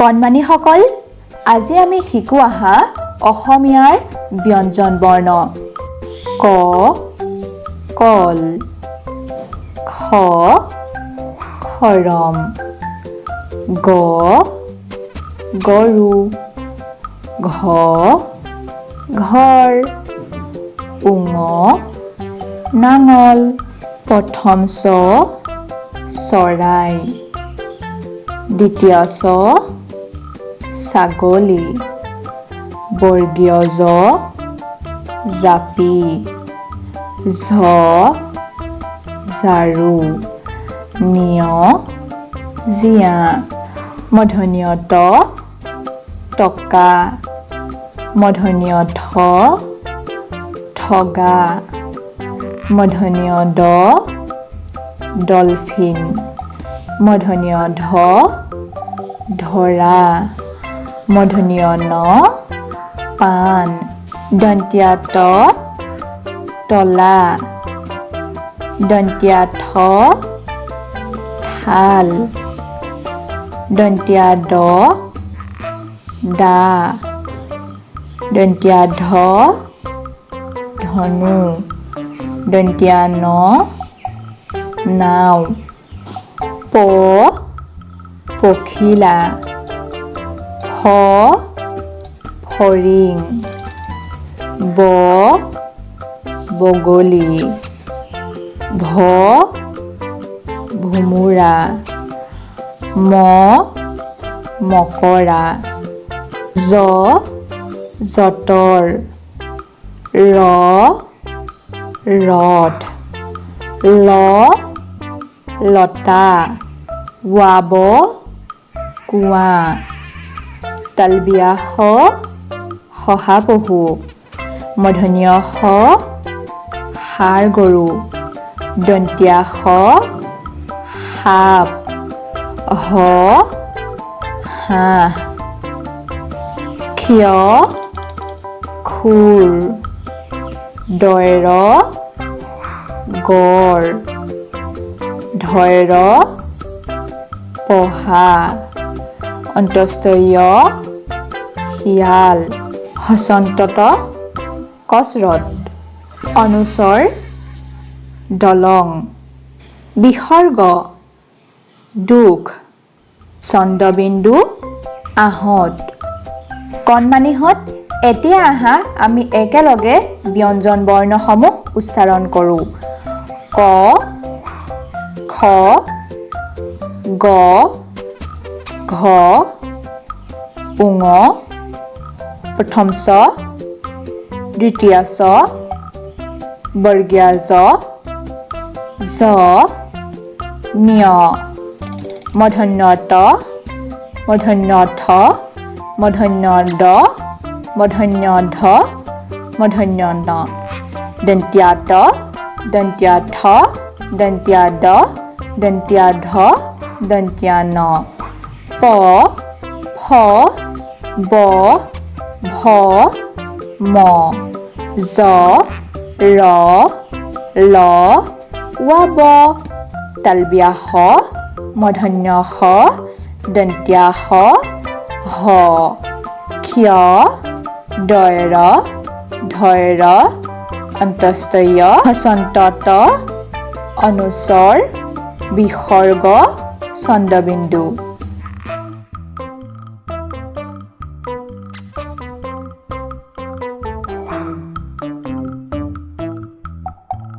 কণমানিসকল, আজি আমি শিকো আহা অসমীয়াৰ ব্যঞ্জন বৰ্ণ। ক কল, খ খৰম, গ গৰু, ঘ ঘৰ, উঙ নাঙল, প্ৰথম চ চৰাই, দ্বিতীয় চ ছাগলী, বৰ্গীয় জ জাপি, ঝ ঝাৰু, নিয় জিয়া, মূৰ্ধন্য ত টকা, মূৰ্ধন্য ঠ ঠগা, মূৰ্ধন্য ড ডলফিন, মূৰ্ধন্য ধ ধৰা, মূৰ্ধন্য ন পাণ, দন্ত্য ত তলা, দন্ত্য থ থাল, দন্ত্য দ দা, দন্ত্য ধ ধনু, দন্ত্য ন নাও, প পখিলা, ফ ফৰিং, ব বগলী, ভ ভোমোৰা, ম মকৰা, জ যঁতৰ, ৰ ৰথ, ল লতা, ৱাব কুঁৱা, তালবীয়া শ শহাপহু, মূৰ্ধন্য ষ ষাঁড় গৰু, দন্ত্য স সাপ, হ হাঁহ, ক্ষয় খুৰ, দৈৰ গড়, ধৈৰ পহা, অন্তস্থ য় শিয়াল, হসন্তত কচৰত, অনুস্বৰ দলং, বিসৰ্গ দুখ, চন্দ্ৰবিন্দু আহঁত। কণমানিহঁত, এতিয়া আহা আমি একেলগে ব্যঞ্জন বৰ্ণসমূহ উচ্চাৰণ কৰোঁ। ক খ গ ঘ উঙ, প্ৰথম চ দ্বিতীয় চ বৰ্গীয় জ জ, নিয়, মূৰ্ধন্য ত মূৰ্ধন্য থ মূৰ্ধন্য দ মূৰ্ধন্য ধ মূৰ্ধন্য ন, দন্ত্য ত দন্ত্য থ দন্ত্য দ দন্ত্য ধ দন্ত্য ন, প ফ ব ভ ম, জ ৰ ল ৱাব, তালবীয়া শ মূৰ্ধন্য ষ দন্ত্য স হ, ক্ষয় দৈৰ ধৈৰ, অন্তস্থ য় হসন্ত ত, অনুস্বৰ বিসৰ্গ চন্দ্ৰবিন্দু।